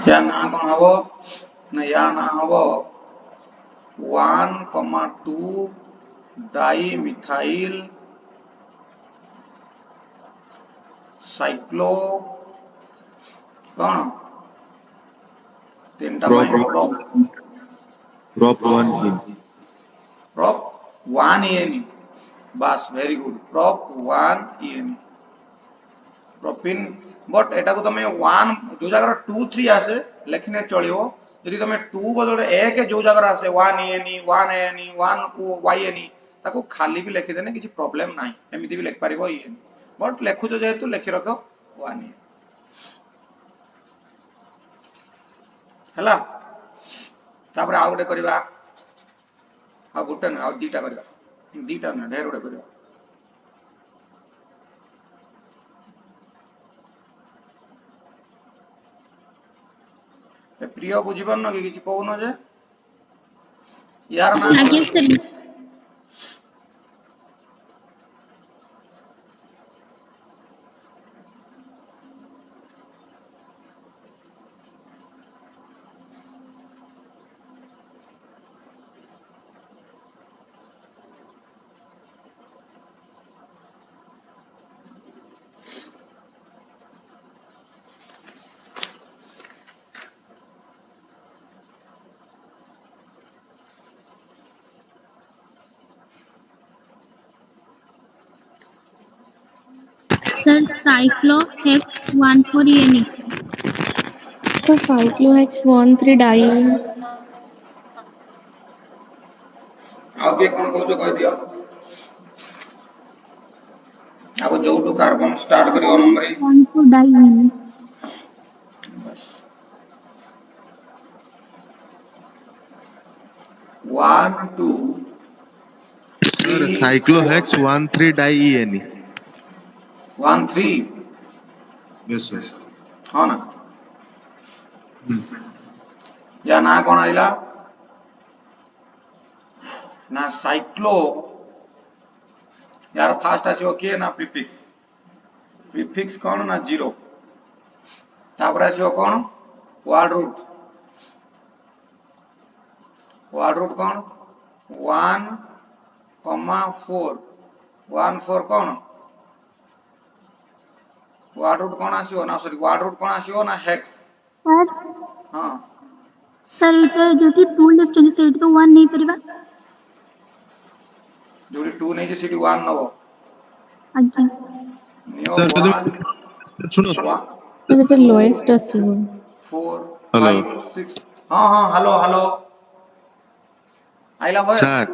या ना कौन हबो ना या ना हबो 1,2 डाइमिथाइल साइक्लो कौन तीनटा Prop pi prop prop 1 in. Prop 1 ENE बस very good prop 1 ENE propyne but एटा को तमे 1 जो जगह 2 3 आसे लेखिने चलियो यदि तमे 2 बदले 1 जो जगह आसे 1 ENE 1 ENE 1 YNE ताको खाली भी लिखि देने किछि प्रॉब्लम नाही एमिति भी लिख परिबो ENE बट लेखु जो जेतु लिखि रखो 1 ENE हला तापर आ गुटे करबा आ गुटे न आ दीटा करबा दीटा न ढेर गुटे करबा प्रिय बुझी पारन कि किछि कहउनो जे यार ना आगे sir sir साइक्लोहेक्स 14ENE So cyclohex 1,3-diene. आ के कोन कहउछो कह दियो आगो जोटू कार्बन स्टार्ट करियो नंबरिंग 1,4 डाइईन बस 1 2 Sir, 3 cyclohex 4 1,3-diene. 1 3 Yes, sir. हाँ ना Hmm. या ना कौन आइला ना साइक्लो यार फास्ट आसीओ के ना प्रीफिक्स कौन ना 0 तापर आसीओ कौन वर्ड रूट कौन 1 4 1 4 कौन वर्ड रूट कौन आसीओ ना सॉरी वर्ड रूट कौन आसीओ ना हेक्स सर हाँ सर एटा जोटी 2 लिखछन सेट तो 1 नहीं परिबा जोड़ी 2 नहीं जे सीडी 1 नबो आज्ञा नियो Sir, 1 सुनो. 1 So the 2 lowest assume. 4 Hello. 5 6 हाँ हाँ हेलो हेलो आइला वॉइस Sir,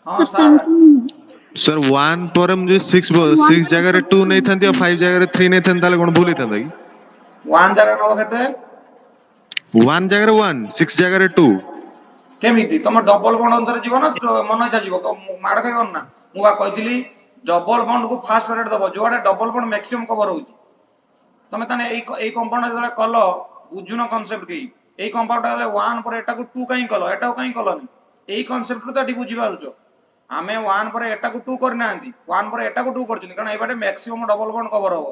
हाँ सर सर 17 sir 1 पर मुझे 6 1 6 जगह रे 2 नहीं थंती और 5 जगह रे 3 नहीं थंता ले कोन भूल थंता कि 1 जगह नबो केते 1 जगह रे 1 6 जगह रे 2. केमिति तुम डबल बॉन्ड अनुसार जीव ना मन इच्छा जीव माड़ खाइबन ना मु बा कहितली डबल बॉन्ड को फास्ट प्रायोरिटी दबो जोडे डबल बॉन्ड मैक्सिमम कवर होउची तमे तने एई कंपाउंड जले कलो बुझुन कांसेप्ट की एई कंपाउंड जले 1 पर एटा को 2 काई कलो एटा काई कलोनी एई कांसेप्ट तो एटी बुझी पारुचो आमे 1 पर एटा को 2 करना आंती 1 पर एटा को 2 करछनी कारण एबाटे मैक्सिमम डबल बॉन्ड कवर हो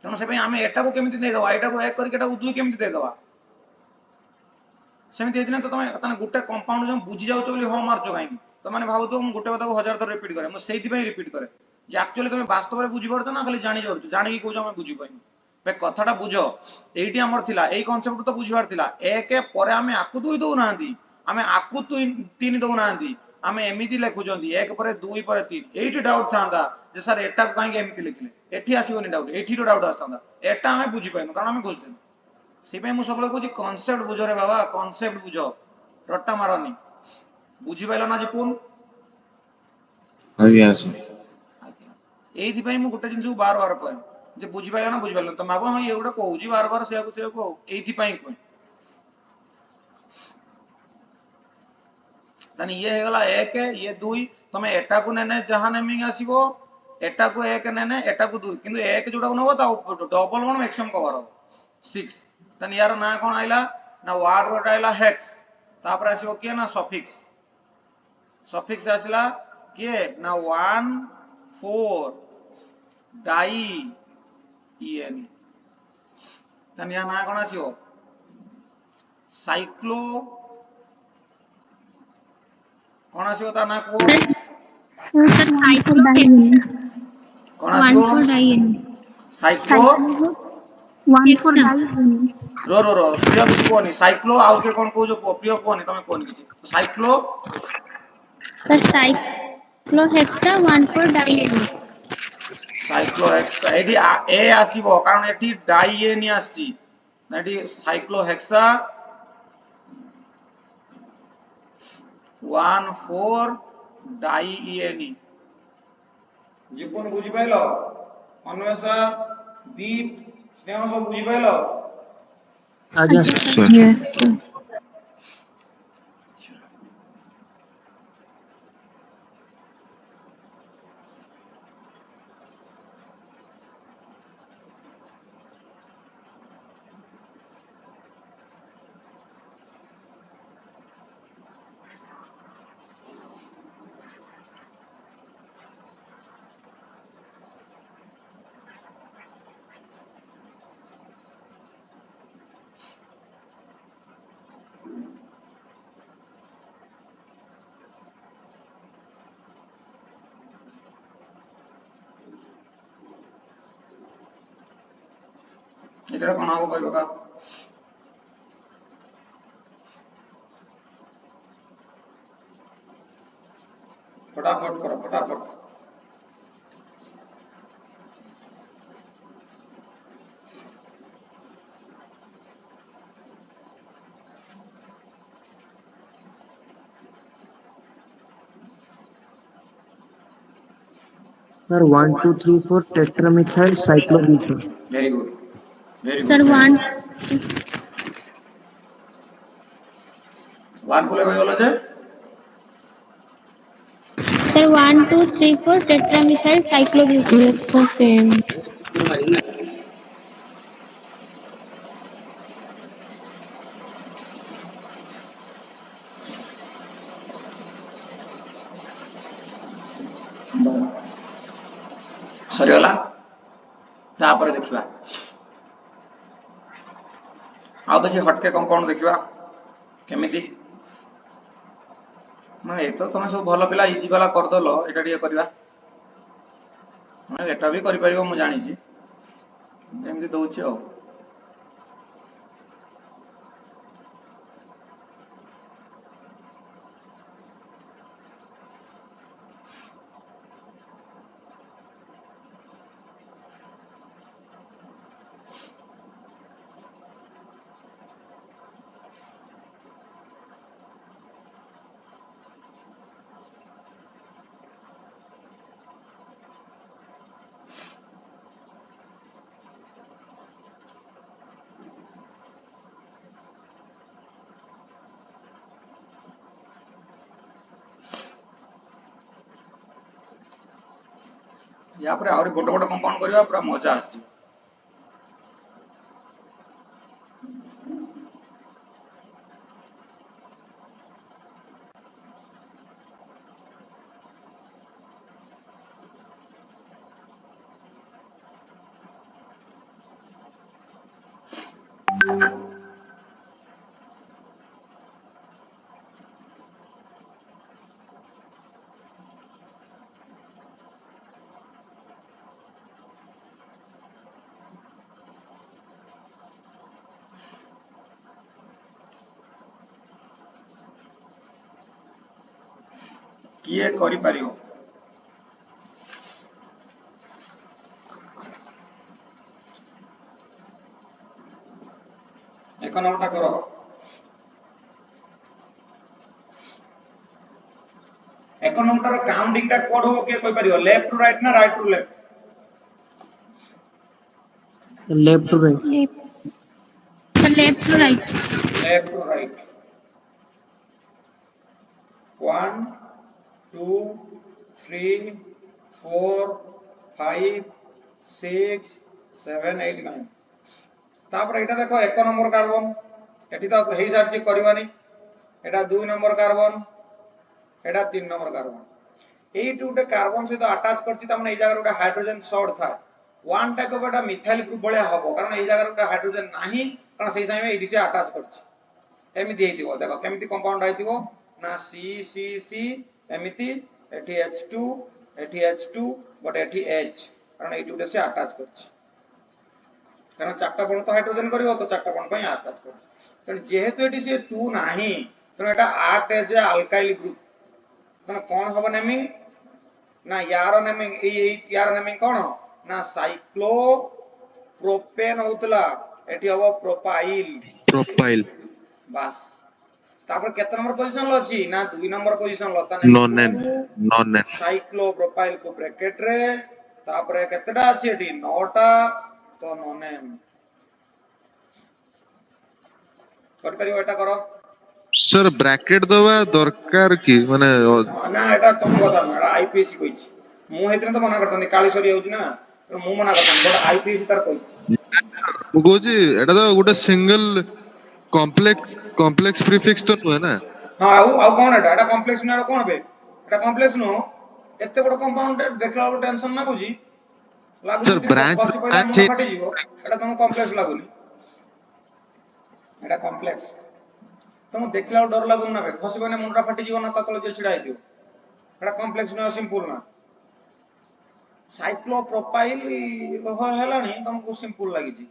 तनो से पे आमे एटा को केमिति दे दवा एटा को 1 करके एटा को 2 केमिति दे दवा सेमिति हेदिना तो तमे तने गुटे कंपाउंड जो बुझी जाउचो बोली हो मारचो काई तो माने भाबुतो मु गुटे कथा को 1000 थर रिपीट करे मु सेइथि पई रिपीट करे जे एक्चुअली तमे वास्तव रे बुझी पड़तो ना खाली जानि पड़तो जानि की कहजो हम बुझी पाइनु बे कथाटा बुझो एइटी हमर थिला एई कांसेप्ट तो बुझिबार थिला एक परे आमे आकु दुई दउ नांती आमे आकु तीन दउ नांती आमे एमिति लेखुचंती एक परे दुई परे तीन एइटी डाउट थांदा जे सर एटा काई के एमिति लिखले एठी आसीबोनी डाउट एठी तो डाउट आस्तांदा एटा आमे बुझी पाइनु कारण आमे बुझदेनु सेपे मु सबले कहूची कॉन्सेप्ट बुझो रे बाबा कॉन्सेप्ट बुझो रट्टा मारनी बुझी पाइलो ना जिपुन आज्ञा सर. एइथि पई मु गुटे जिंस बार बार कहे जे बुझी पाइलो ना बुझी पाइलो तमे भाबो हां एउडा कहूची बार बार सेया को एइथि पई कहे तने ये हे गला एक ये दुई तमे एटा को नेने जहां नेमिंग आसीबो एटा को एक नेने एटा को दुई किंतु एक जोडा को नबो ता डबल वन मैक्सिमम कवर हो 6 तने यार ना कोन आइला ना वर्ड रोट आइला हेक्स तापर आसीबो के ना सफिक्स आसिला के ना 1 4 डाई ईएन ତାନେ ୟା ନା କଣ ଆସିବ ସାଇକ୍ଲୋ କଣ ଆସିବ ତା ନା କୁହ सर Sir, 1,4-diene. କଣ ଆସିବ 1,4-diene. Cyclo Cyclo Hexa. 1,4-diene. रो ପ୍ରିୟ କିଛି କୁହନି ସାଇକ୍ଲୋ ଆଉ କିଏ କଣ କହୁଛ କୁହ ପ୍ରିୟ କୁହନି ତମେ କୁହନି କିଛି ସାଇକ୍ଲୋ Sir, cyclohexa 1,4-diene. ସାଇକ୍ଲୋହେକ୍ସା ଏଠି ଏ ଆସିବ କାରଣ ଏଠି ଡାଇଏନି ଆସିଛି ଏଠି ସାଇକ୍ଲୋହେକ୍ସା 1,4-डाइएनी जीवन बुझिपाइल अन्वेषा दीप स्नेह सब बुझिपाइल आज्ञा अच्छा sir. Sir. sir. Yes, sir. ଏଟାର କଣ ହବ କହିବ କା फटाफट करो फटाफट sir 1 2 3 4 टेट्रामिथाइल cyclobutane. Very good very Sir, good very one. Good one को ले गलो जे Sir, 1, 2, 3, 4 tetramethyl cyclobutane. Yes, sir, same. बस सरीगला तापर देखिबा आउ किसी हटके कंपाउंड देखिबा केमिति ना ए तो तुम सब भल पिला इजी वाला कर दलो एटा टिके करबा एटा भी करि परिबो मु जानि छि एमति दउछि ओ या पर आउरी बड़ बड़ कंपाउंड करबा पूरा मजा आछि किए करि परियो एक नंबरटा करो एक नंबर काउंटिंग टा कोड हो के कोइ परियो लेफ्ट टू राइट ना right to left left to right. Left. Sir, left to right. Left to right 1 2 3 4 5 6 7 8 9 तापर एटा देखो एक नंबर कार्बन एठी तो हेई सारची करबानी एटा 2 नंबर कार्बन एटा 3 नंबर कार्बन एई टूटे कार्बन से तो अटैच करची त माने ए जगह गोटे हाइड्रोजन शॉर्ट था one type of Etah methyl group भलिया हबो कारण ए जगह रे हाइड्रोजन नाही कारण सेही समय एडी से अटैच करछि एमिति हेतिबो देखो केमिति कंपाउंड आइतिबो ना सी सी सी एमिति एठी H2 बट एठी H कारण एठी उडे से अटैच करछि कारण चारटा बॉन्ड तो हाइड्रोजन करिवो तो चारटा बॉन्ड पई अटैच करछि तण जेहेतु एठी से 2 नाही तण एटा act as a alkyl group तण कोन हबो नेमिंग ना यार नेमिंग ए यार नेमिंग कोन ना साइक्लो प्रोपेन होतला एठी हबो प्रोपाइल प्रोपाइल बस तापर केते नंबर पोजीशन लो अछि ना 2 नंबर पोजीशन लो तने nonane 2 nonane cyclopropyl को ब्रैकेट रे तापर केतेटा अछि एठी 9टा तो नोनेन कर परियो एटा करो सर ब्रैकेट दवा दरकार की माने ना एटा तुम कथा ना एटा आईपीएस कहिछि मु हेतने तो मना करतनी काली सरी होउछि ना तो मु मना करतनी बट आईपीएस तार कहिछि ମୁଁ କହୁଛି ଏଟା ତ ଗୋଟେ ସିଙ୍ଗଲ କମ୍ପ୍ଲେକ୍ସ ପ୍ରିଫିକ୍ସ ତ ନୁହେଁ ନା हां आउ कोन एटा कॉम्प्लेक्स ना कोन बे एटा कॉम्प्लेक्स नो एते बड़ कंपाउंड देखला बड़ टेंशन लागुछि लागुछि सर जति ब्रांच खसी पइला मुंड फाटि जीवो एटा तुम कॉम्प्लेक्स लागुनी एटा कॉम्प्लेक्स तुम देखला डर लागुन ना बे खसी पइला मुंडा फाटि जीवो ना ततल जे छिडा आइदियो एटा कॉम्प्लेक्स न सिंपल ना साइक्लोप्रोपाइल हेलानी तुमको सिंपल लागि छी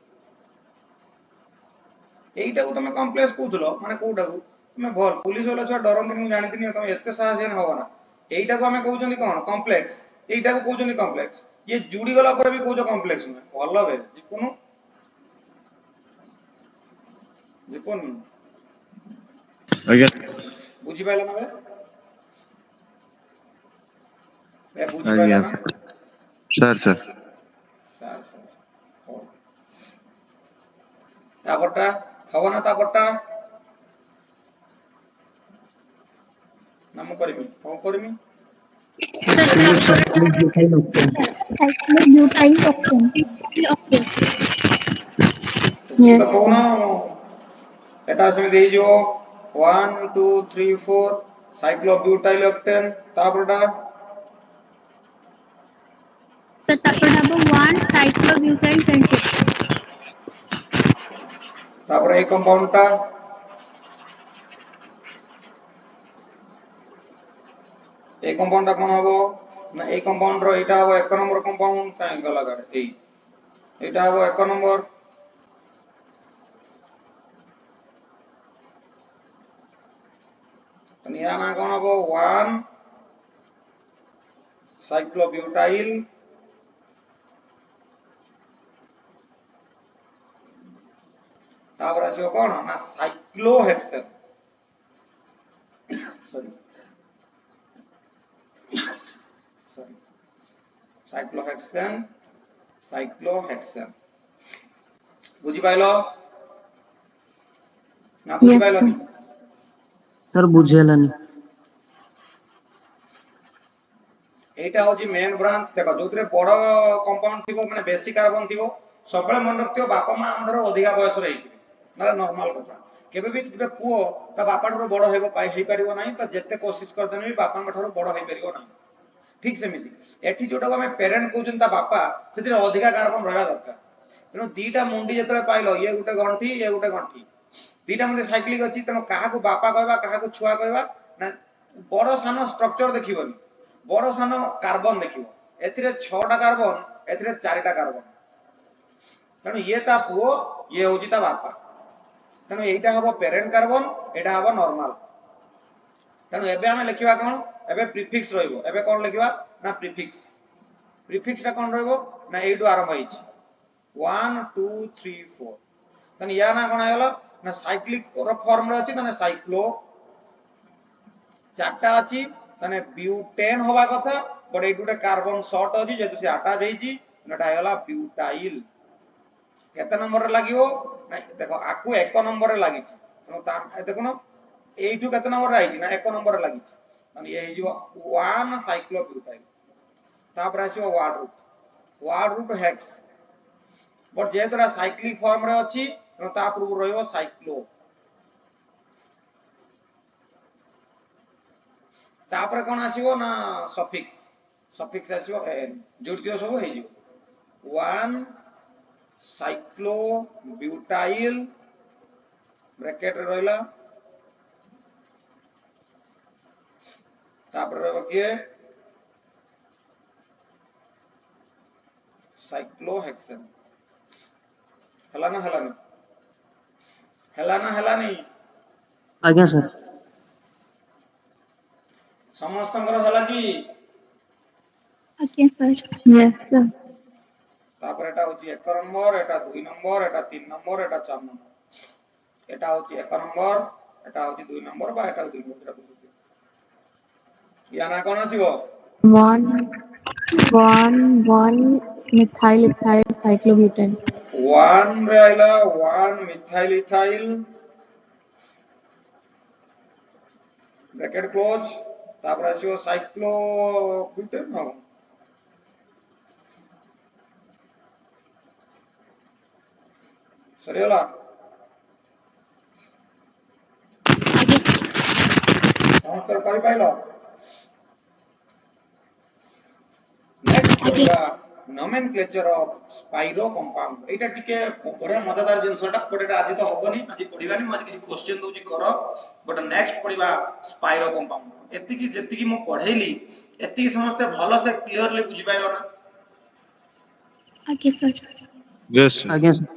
एईटा को तुम कॉम्प्लेक्स कहउथलो माने कोउटा को तुम भल पुलिस वाला छ डरंती मु जानितिनी तुम एते साहस न होबो ना एईटा को हमें कहउछनी कोन कॉम्प्लेक्स एईटा को कहउछनी कॉम्प्लेक्स ये जुडी गला पर भी कहउछ कॉम्प्लेक्स न भल बे जिकुनु जिकुन ଆଜ୍ଞା बुझी पाइला ना बे ए बुझी पाइला ଆଜ୍ଞା ना ସାର୍ ସାର୍ सर सर हो तापरटा हबो ना तापरटा नाम करमी हो करमी Sir, Cyclic taporta butyl octane. Cyclobutyl octane. okay. तुम Yes. तो कहू ना एटा सेमी देई जो 1 2 3 4 साइक्लोब्यूटाइल ऑक्टेन तापरटा Sir, taporta habo 1 cyclobutyl pentane. तापर ए कंपाउंड टा ए कंपाउंड टा कोन हबो ना ए कंपाउंड रो एटा हबो एक नंबर कंपाउंड काई गला गाडे एटा हबो एक नंबर तनी या ना कोन हबो 1 साइक्लोब्यूटाइल तापर आसीबो कोन ना साइक्लोहेक्सेन सॉरी सॉरी साइक्लोहेक्सेन बुझी पाइलो ना बुझी Yes, पाइलो sir. नी Sir बुझेलानी एटा होजी मेन ब्रांच देखो जोतरे बड़ कंपाउंड थिबो माने बेसी कार्बन थिबो सबले मन रखियो बापा मा हमरो अधिका बयस रे हिथिबे माने नॉर्मल कथा केबे भी गुटे पुओ ता बापा ठरो बड़ हेबो पाई हेई परिबो नाही त जत्ते कोशिश करदने भी बापा मा ठरो बड़ हेई परिबो नाही ठीक सेमिति एठी जोटा को हमें पेरेंट कहउछन ता बापा सेतिर अधिका कार्बन रहबा दरकार तेनो दीटा मुंडी जतले पाइलो ये गुटे गंठी दीटा मध्ये साइक्लिक अछि तेनो काहा को बापा कहबा काहा को छुआ कहबा ना बड़ सानो स्ट्रक्चर देखिबोनी बड़ सानो कार्बन देखिबो एथिरे 6टा कार्बन एथिरे 4टा कार्बन तेनु ये ता पुओ ये होजी ता बापा तेनु एइटा हबो पेरेंट कार्बन एटा हबो नॉर्मल तेनु एबे हमें लिखिबा कोन एबे प्रीफिक्स रहइबो एबे कोन लिखिबा ना प्रीफिक्स ता कोन रहइबो ना एइटु आरंभ होइछि 1 2 3 4 तेनु या ना कोन आयलो ना साइक्लिक रो फॉर्म रे अछि तने साइक्लो चारटा अछि तने ब्यूटेन होबा कथा बट एइ गुटे कार्बन शॉर्ट अछि जेतु से अटैच हेछि नटा आयला ब्यूटाइल केते नंबर रे लागिवो ना देखो आकु 1 नंबर रे लागि तनो ता देखो न एइटु केते नंबर रे आइछि ना 1 नंबर रे लागि तने ये हिजिवो 1 साइक्लोब्यूटाइल तापर आसीबो वार्ड रूट हेक्स बट जेतरा साइक्लिक फॉर्म रे अछि तनो ता पूर्व रहइबो साइक्लो तापर कोन आसीबो ना सफिक्स आसीबो एन जोड़ दियो सब हे जिवो 1 साइक्लोब्यूटाइल ब्रैकेट रे रहला तापर रहबो किए साइक्लोहेक्सेन हला ना हलानी आज्ञा सर समस्तଙ୍କର हला की Okay, sir. Yes, sir. तापर एटा होची 1 नंबर एटा 2 नंबर एटा 3 नंबर एटा 4 नंबर एटा होची 1 नंबर एटा होची 2 नंबर बा एटा 2 नंबर या ना कोन आसीबो 1 methyl ethyl cyclobutane. 1 रे आइला 1 मिथाइल इथाइल ब्रैकेट क्लोज तापर आसीबो साइक्लोब्यूटेन हो सरियला समस्त करि पाइलो नेक्स्ट पढ़िबा नोमेनक्लेचर ऑफ स्पाइरो कंपाउंड एटा टिके बढिया मजेदार जिंसटा बट एटा आदि तो होबनी आज पढ़िबानी आज किसी क्वेश्चन दोजी करो बट नेक्स्ट पढ़िबा स्पाइरो कंपाउंड एतिकी जेतिकी मो पढैली एतिकी समस्त भलो से क्लियरली बुझि पाइलो ना Okay, sir. यस आज्ञा सर